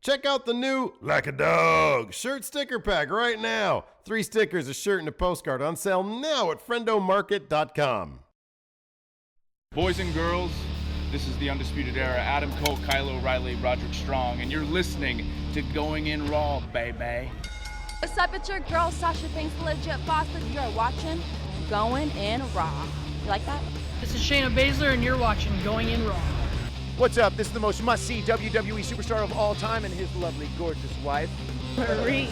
check out the new Like a Dog shirt sticker pack right now. 3 stickers, a shirt, and a postcard on sale now at friendomarket.com. Boys and girls, this is the Undisputed Era. Adam Cole, Kyle O'Reilly, Roderick Strong, and you're listening to Going In Raw, baby. What's up, it's your girl, Sasha Banks, the legit boss, and you're watching Going In Raw. You like that? This is Shayna Baszler, and you're watching Going In Raw. What's up? This is the most must-see WWE superstar of all time and his lovely, gorgeous wife, Marie.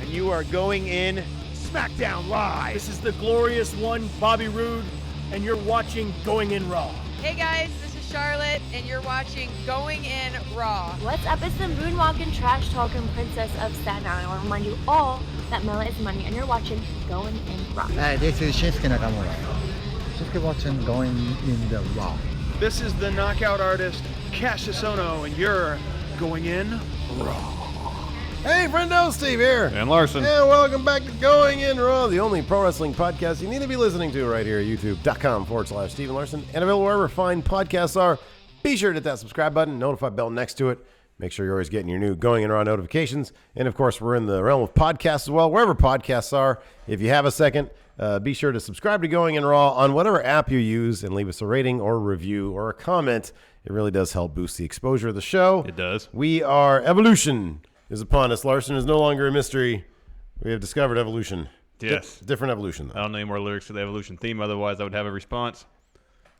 and you are going in SmackDown Live. This is the glorious one, Bobby Roode, and you're watching Going In Raw. Hey guys, this is Charlotte, and you're watching Going In Raw. What's up? It's the moonwalking, trash talking princess of Staten Island. I want to remind you all that Mela is money, and you're watching Going In Raw. Hi, this is Shinsuke Nakamura. Shinsuke watching Going In the Raw. This is the knockout artist, Cassius Ohno, and you're Going In Raw. Hey, friendo, Steve here. And Larson. And welcome back to Going In Raw, the only pro wrestling podcast you need to be listening to right here at youtube.com/Steven Larson. And available wherever fine podcasts are. Be sure to hit that subscribe button, notify bell next to it. Make sure you're always getting your new Going In Raw notifications. And, of course, we're in the realm of podcasts as well, wherever podcasts are. If you have a second, be sure to subscribe to Going In Raw on whatever app you use and leave us a rating or a review or a comment. It really does help boost the exposure of the show. It does. We are Evolution is upon us. Larson is no longer a mystery. We have discovered evolution. Yes. Different evolution, though. I don't know any more lyrics to the evolution theme. Otherwise, I would have a response.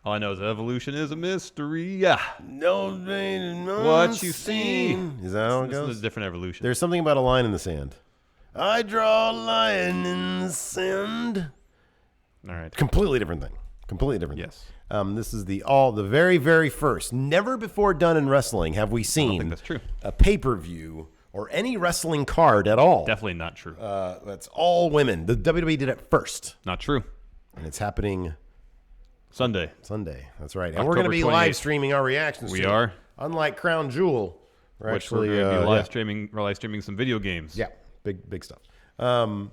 All I know is evolution is a mystery. Yeah. No, What you see. Is that how it This goes? is a different evolution. There's something about a line in the sand. I draw a line in the sand. All right. Completely different thing. Completely different. Yes. Thing. This is the very, very first. Never before done in wrestling have we I don't seen think that's true. a pay-per-view or any wrestling card at all. Definitely not true. That's all women. The WWE did it first. Not true. And it's happening Sunday. That's right. And we're October going to be 28th. live streaming our reactions. We to it. are. Unlike Crown Jewel, we're Which actually we're going to be yeah. live streaming some video games. Yeah, big stuff.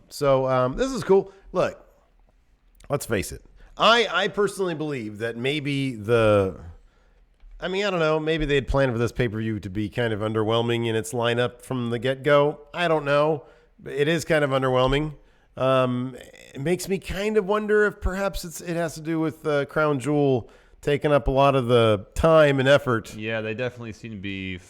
So this is cool. Look, let's face it. I personally believe that maybe I don't know, maybe they had planned for this pay-per-view to be kind of underwhelming in its lineup from the get-go. I don't know. It is kind of underwhelming. It makes me kind of wonder if perhaps it has to do with Crown Jewel taking up a lot of the time and effort. Yeah, they definitely seem to be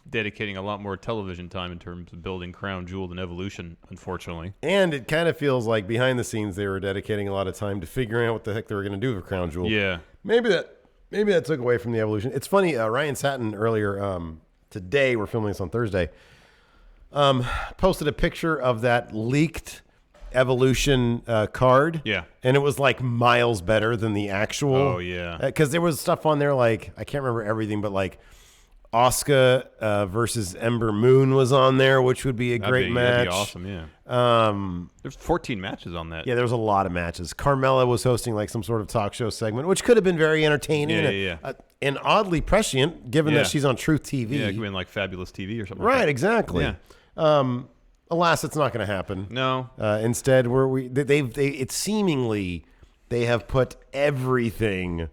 dedicating a lot more television time in terms of building Crown Jewel than Evolution, unfortunately. And it kind of feels like behind the scenes they were dedicating a lot of time to figuring out what the heck they were going to do with Crown Jewel. Yeah. Maybe that took away from the Evolution. It's funny, Ryan Satin earlier today, we're filming this on Thursday, posted a picture of that leaked Evolution card. Yeah. And it was like miles better than the actual. Oh, yeah. Because there was stuff on there like, I can't remember everything, but like Asuka versus Ember Moon was on there, which would be a great match. That'd be awesome, yeah. There's 14 matches on that. Yeah, there was a lot of matches. Carmella was hosting like some sort of talk show segment, which could have been very entertaining. And oddly prescient, given that she's on Truth TV. Yeah, it could have been like Fabulous TV or something right, like that. Exactly. Yeah. Alas, it's not going to happen. No. Instead, it's seemingly they have put everything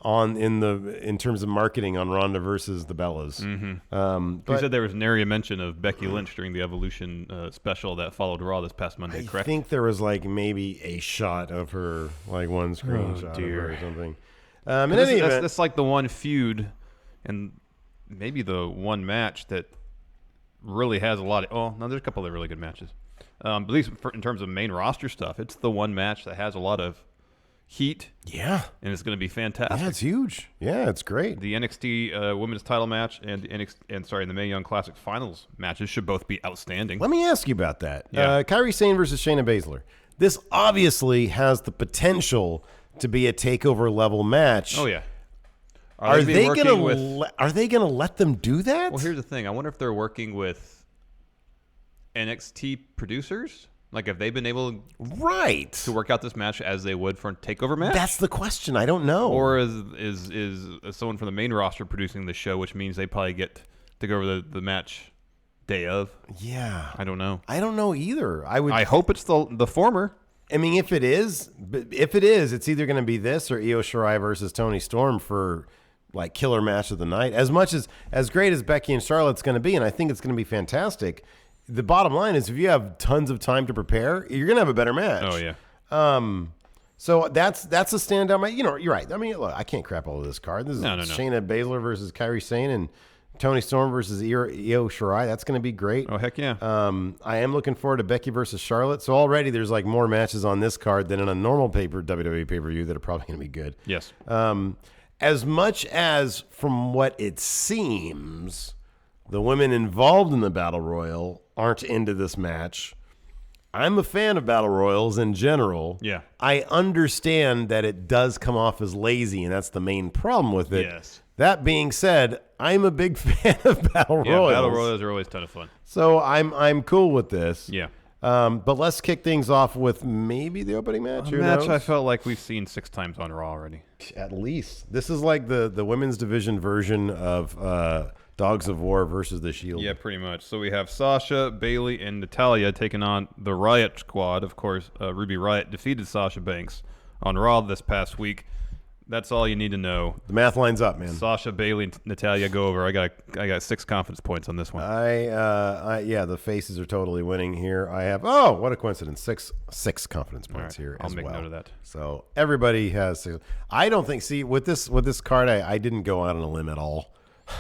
on in terms of marketing on Ronda versus the Bellas. Mm-hmm. You said there was nary a mention of Becky Lynch during the Evolution special that followed Raw this past Monday, correct? I think there was like maybe a shot of her, like one screenshot of her or something. In any event, that's like the one feud and maybe the one match that really has a lot of... Oh, no, there's a couple of really good matches. At least in terms of main roster stuff, it's the one match that has a lot of heat. Yeah. And it's going to be fantastic. Yeah, it's huge. Yeah, it's great. The NXT women's title match and the Mae Young Classic finals matches should both be outstanding. Let me ask you about that. Yeah. Kairi Sane versus Shayna Baszler. This obviously has the potential to be a takeover level match. Oh, yeah. Are they gonna let them do that? Well, here's the thing. I wonder if they're working with NXT producers. Like, have they been able to work out this match as they would for a takeover match? That's the question. I don't know. Or is someone from the main roster producing the show, which means they probably get to go over the match day of? Yeah. I don't know. I don't know either. I hope it's the former. I mean, if it is, it's either going to be this or Io Shirai versus Toni Storm for like killer match of the night. As much as great as Becky and Charlotte's going to be, and I think it's going to be fantastic. The bottom line is, if you have tons of time to prepare, you're going to have a better match. Oh yeah. So that's a standout match. You know, you're right. I mean, look, I can't crap all of this card. This is Shayna Baszler versus Kairi Sane and Toni Storm versus Io Shirai. That's going to be great. Oh heck yeah. I am looking forward to Becky versus Charlotte. So already there's like more matches on this card than in a normal WWE pay-per-view that are probably going to be good. Yes. As much as from what it seems, the women involved in the Battle Royal aren't into this match. I'm a fan of Battle Royals in general. Yeah. I understand that it does come off as lazy, and that's the main problem with it. Yes. That being said, I'm a big fan of Battle Royals. Yeah, Battle Royals are always a ton of fun. So I'm cool with this. Yeah. But let's kick things off with maybe the opening match. A match I felt like we've seen 6 times on Raw already. At least. This is like the women's division version of Dogs of War versus the Shield. Yeah, pretty much. So we have Sasha, Bayley, and Natalya taking on the Riot squad. Of course, Ruby Riot defeated Sasha Banks on Raw this past week. That's all you need to know. The math lines up, man. Sasha, Bayley, and Natalya go over. I got 6 confidence points on this one. Yeah, the faces are totally winning here. I have what a coincidence. Six confidence points here I'll as make well. note of that. So everybody has 6. I don't think with this card I didn't go out on a limb at all.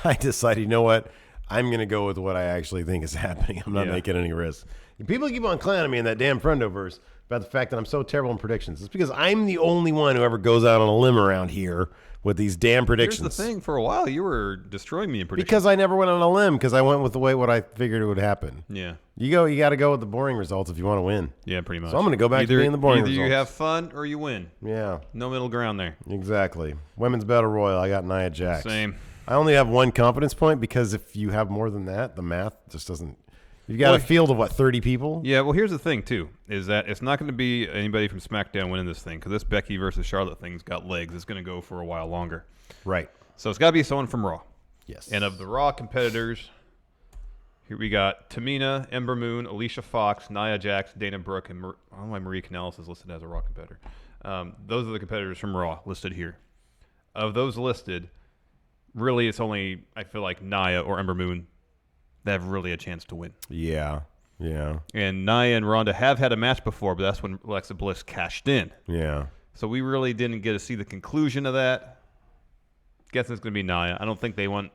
I decided, you know what? I'm going to go with what I actually think is happening. I'm not making any risks. People keep on clowning me in that damn Friendoverse about the fact that I'm so terrible in predictions. It's because I'm the only one who ever goes out on a limb around here with these damn predictions. Here's the thing. For a while, you were destroying me in predictions. Because I never went on a limb, because I went with what I figured would happen. Yeah. You got to go with the boring results if you want to win. Yeah, pretty much. So I'm going to go back to being the boring results. Either you have fun or you win. Yeah. No middle ground there. Exactly. Women's Battle Royal, I got Nia Jax. Same. I only have 1 confidence point because if you have more than that, the math just doesn't. You've got a field of 30 people? Yeah, well, here's the thing, too, is that it's not going to be anybody from SmackDown winning this thing because this Becky versus Charlotte thing's got legs. It's going to go for a while longer. Right. So it's got to be someone from Raw. Yes. And of the Raw competitors, here we got Tamina, Ember Moon, Alicia Fox, Nia Jax, Dana Brooke, and I don't know why Marie Kanellis is listed as a Raw competitor. Those are the competitors from Raw listed here. Of those listed, really it's only, I feel like, Nia or Ember Moon that have really a chance to win. Yeah. And Nia and Ronda have had a match before, but that's when Alexa Bliss cashed in. Yeah. So we really didn't get to see the conclusion of that. Guessing it's going to be Nia. I don't think they want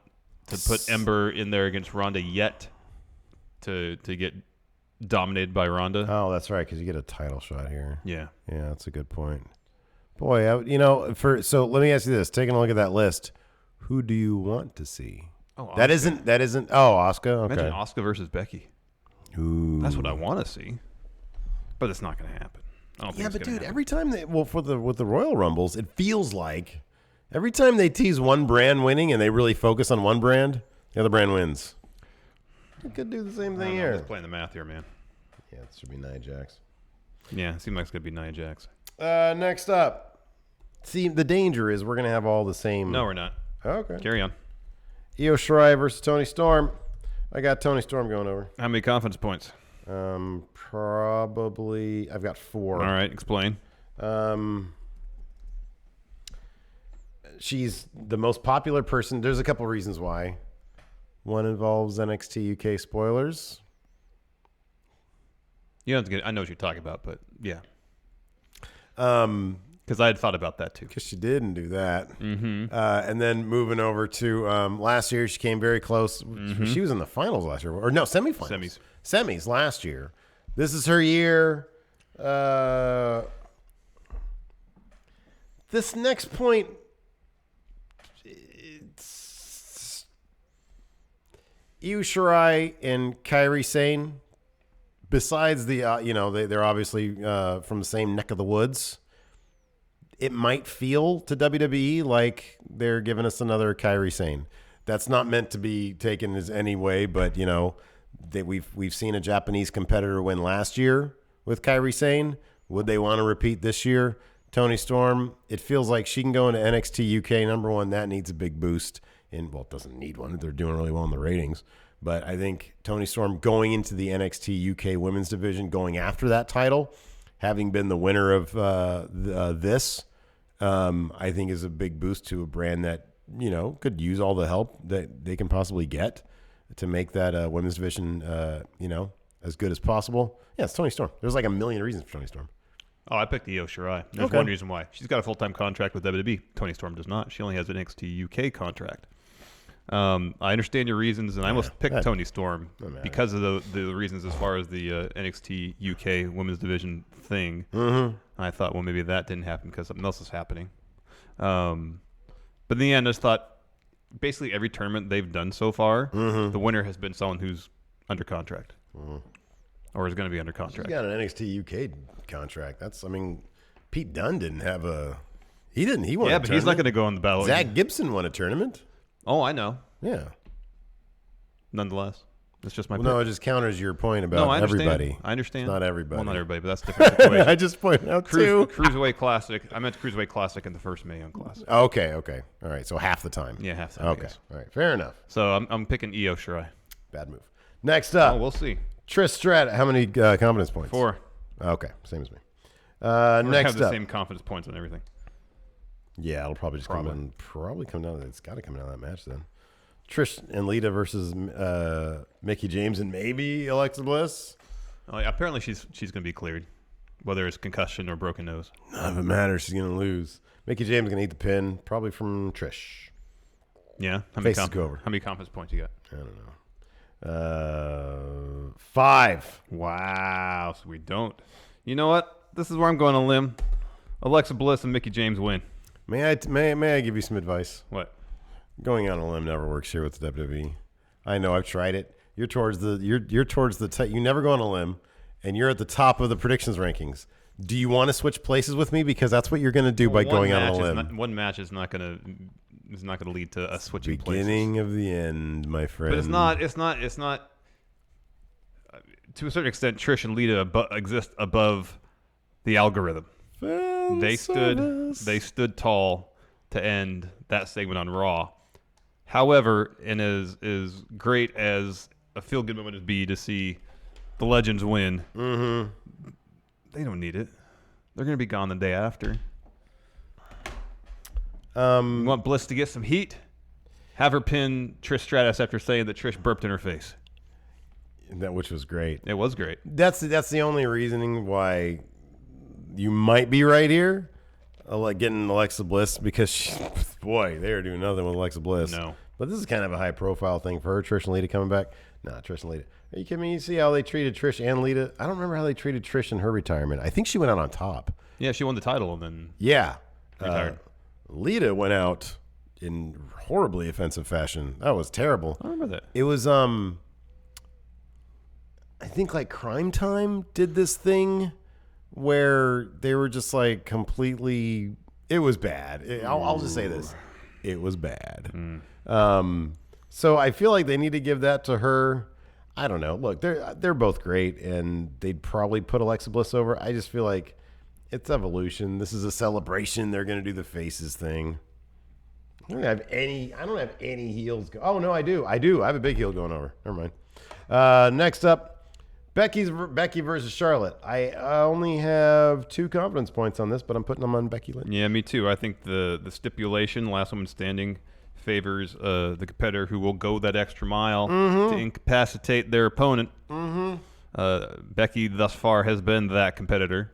to put Ember in there against Ronda yet to get dominated by Ronda. Oh, that's right, because you get a title shot here. Yeah. Yeah, that's a good point. Boy, so let me ask you this. Taking a look at that list, who do you want to see? Oh, that isn't. Oh, Asuka. Okay. Imagine Asuka versus Becky. Ooh. That's what I want to see, but it's not going to happen. I don't think it's but dude, happen. every time with the Royal Rumbles, it feels like every time they tease one brand winning and they really focus on one brand, the other brand wins. You could do the same thing here. I'm just playing the math here, man. Yeah, it should be Nia Jax. Yeah, it seems like it's going to be Nia Jax. Next up, see, the danger is we're going to have all the same. No, we're not. Okay. Carry on. Io Shirai versus Toni Storm. I got Toni Storm going over. How many confidence points? Probably I've got 4. All right, explain. She's the most popular person. There's a couple reasons why. One involves NXT UK spoilers. You don't have to get, I know what you're talking about, but yeah. Because I had thought about that too. Because she didn't do that. Mm-hmm. And then moving over to last year, she came very close. Mm-hmm. She was in the finals last year. Or no, semifinals. Semis last year. This is her year. This next point, it's Io Shirai and Kairi Sane. Besides the, they're obviously from the same neck of the woods. It might feel to WWE like they're giving us another Kairi Sane. That's not meant to be taken as any way, but that we've seen a Japanese competitor win last year with Kairi Sane. Would they want to repeat this year? Toni Storm, it feels like she can go into NXT UK. Number one, that needs a big boost. It doesn't need one. They're doing really well in the ratings. But I think Toni Storm going into the NXT UK women's division, going after that title, having been the winner of this, I think is a big boost to a brand that could use all the help that they can possibly get to make that women's division, as good as possible. Yeah, it's Toni Storm. There's like a million reasons for Toni Storm. Oh, I picked Io Shirai. There's one reason why. She's got a full-time contract with WWE. Toni Storm does not. She only has an NXT UK contract. I understand your reasons, and I almost picked Toni Storm because of the reasons as far as the NXT UK women's division thing. I thought, well, maybe that didn't happen because something else is happening. But in the end, I just thought basically every tournament they've done so far, the winner has been someone who's under contract. Or is going to be under contract. He's got an NXT UK contract. Pete Dunne didn't have a... He won a tournament. Yeah, but he's not going to go on the battle. Zach Gibson won a tournament. Oh, I know. Yeah. Nonetheless, that's just my pick. No, it just counters your point about everybody. I understand. It's not everybody. Well, not everybody, but that's a different situation. I just pointed out too. Cruiserweight Classic. I meant Cruiserweight Classic in the first Mae Young Classic. Okay. All right, so half the time. Yeah, half the time. Okay, yes. all right, fair enough. So I'm picking Io Shirai. Bad move. Next up. Oh, we'll see. Trish Stratus. How many confidence points? 4. Okay, same as me. Next up. The same confidence points on everything. Yeah, it'll probably just come down. It's got to come down to that match then. Trish and Lita versus Mickie James and maybe Alexa Bliss. Apparently she's going to be cleared, whether it's concussion or broken nose. None of it matters. She's going to lose. Mickie James is going to eat the pin, probably from Trish. Yeah. How many confidence points you got? I don't know. 5. Wow. So we don't. You know what? This is where I'm going on a limb. Alexa Bliss and Mickie James win. May I give you some advice? What? Going on a limb never works here with the WWE. I know, I've tried it. You're towards the you never go on a limb, and you're at the top of the predictions rankings. Do you want to switch places with me? Because that's what you're going to do by going on a limb. One match is not going to lead to us switching places. Beginning of the end, my friend. But it's not. To a certain extent, Trish and Lita exist above the algorithm. They stood tall to end that segment on Raw. However, and as great as a feel-good moment would be to see the Legends win, they don't need it. They're going to be gone the day after. You want Bliss to get some heat? Have her pin Trish Stratus after saying that Trish burped in her face. Which was great. It was great. That's the only reasoning why you might be right here. Like getting Alexa Bliss because they are doing nothing with Alexa Bliss. No. But this is kind of a high profile thing for her. Trish and Lita coming back. Nah, Trish and Lita. Are you kidding me? You see how they treated Trish and Lita? I don't remember how they treated Trish in her retirement. I think she went out on top. Yeah, she won the title and then retired. Lita went out in horribly offensive fashion. That was terrible. I remember that. It was I think like Crime Time did this thing where they were just like completely, it was bad. I'll just say this. It was bad. So I feel like they need to give that to her. I don't know. Look, they're both great, and they'd probably put Alexa Bliss over. I just feel like it's evolution. This is a celebration. They're going to do the faces thing. I don't have any heels. Oh, no, I do. I have a big heel going over. Never mind. Next up, Becky versus Charlotte. I only have 2 confidence points on this, but I'm putting them on Becky Lynch. Yeah, me too. I think the stipulation, last woman standing, favors the competitor who will go that extra mile to incapacitate their opponent. Becky thus far has been that competitor.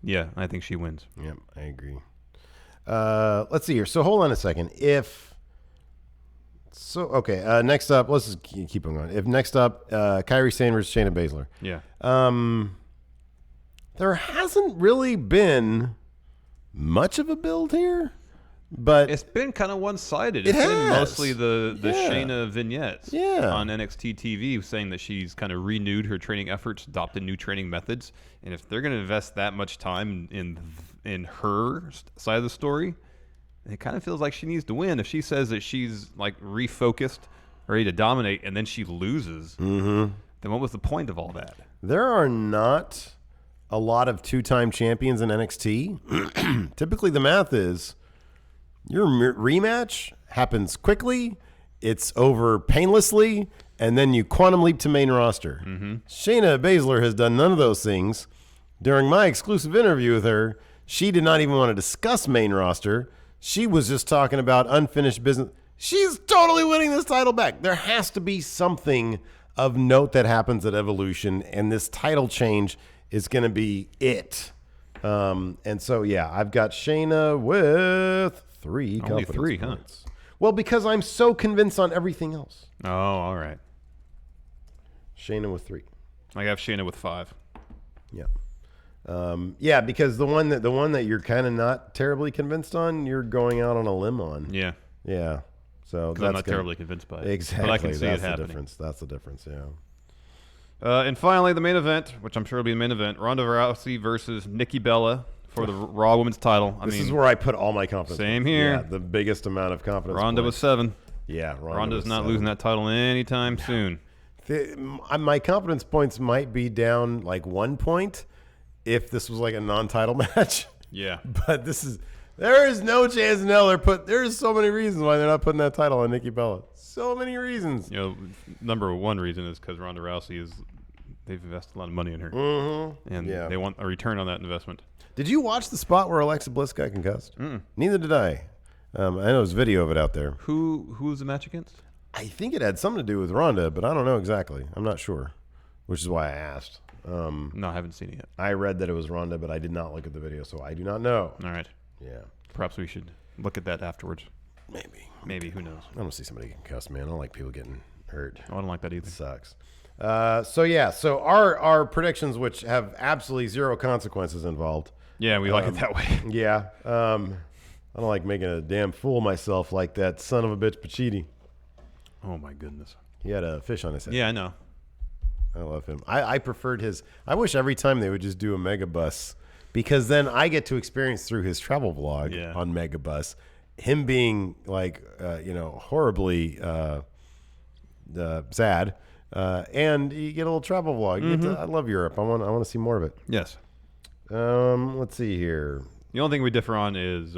Yeah, I think she wins. Yep, I agree. Let's see here. So hold on a second. Next up, let's just keep on going. Next up, Kairi Sane versus Shayna Baszler. Yeah. There hasn't really been much of a build here, but it's been kind of one-sided. It's been mostly the Shayna vignettes Yeah. on NXT TV saying that she's kind of renewed her training efforts, adopted new training methods, and if they're going to invest that much time in her side of the story, it kind of feels like she needs to win. If she says that she's like refocused, ready to dominate, and then she loses, then what was the point of all that? There are not a lot of 2-time champions in NXT. Typically, the math is your rematch happens quickly, it's over painlessly, and then you quantum leap to main roster. Shayna Baszler has done none of those things. During my exclusive interview with her, she did not even want to discuss main roster. She was just talking about unfinished business. She's totally winning this title back. There has to be something of note that happens at Evolution, and this title change is going to be it. And so, yeah, I've got Shayna with 3 Only confidence 3, points. Well, because I'm so convinced on everything else. Oh, all right. Shayna with 3. I have Shayna with 5. Yeah. Yeah, because the one that you're kind of not terribly convinced on, you're going out on a limb on. Yeah. Yeah. So I'm not terribly convinced by it. Exactly. But I can see That's it happening. The difference. That's the difference, yeah. And finally, the main event, which I'm sure will be the main event, Ronda Rousey versus Nikki Bella for the Raw Women's title. This is where I put all my confidence. Same here. Yeah, the biggest amount of confidence. Ronda points. was 7. Yeah, Ronda's not losing that title anytime soon. My confidence points might be down like 1 point if this was like a non-title match. Yeah. But there is no chance in hell there's so many reasons why they're not putting that title on Nikki Bella. So many reasons. You know, number one reason is because Ronda Rousey they've invested a lot of money in her. Mm-hmm. And they want a return on that investment. Did you watch the spot where Alexa Bliss got concussed? Neither did I. I know there's video of it out there. Who was the match against? I think it had something to do with Ronda, but I don't know exactly. I'm not sure, which is why I asked. No, I haven't seen it yet. I read that it was Ronda, but I did not look at the video, so I do not know. All right. Yeah. Perhaps we should look at that afterwards. Maybe. Who knows? I don't see somebody getting cussed, man. I don't like people getting hurt. Oh, I don't like that either. It sucks. So our predictions, which have absolutely zero consequences involved. Yeah, we like it that way. Yeah. I don't like making a damn fool of myself like that son of a bitch Pacitti. Oh, my goodness. He had a fish on his head. Yeah, I know. I love him. I preferred his. I wish every time they would just do a Megabus, because then I get to experience through his travel vlog on Megabus him being like, horribly sad, and you get a little travel vlog. I love Europe. I want to see more of it. Yes. Let's see here. The only thing we differ on is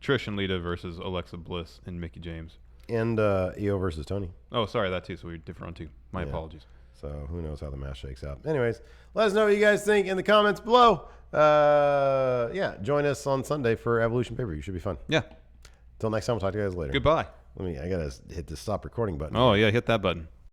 Trish and Lita versus Alexa Bliss and Mickie James. And Io versus Tony. Oh, sorry, that too. So we differ on 2. My apologies. So who knows how the match shakes out. Anyways, let us know what you guys think in the comments below. Join us on Sunday for Evolution Pay-Per-View. Should be fun. Yeah. Until next time, we'll talk to you guys later. I gotta hit the stop recording button. Oh, yeah, hit that button.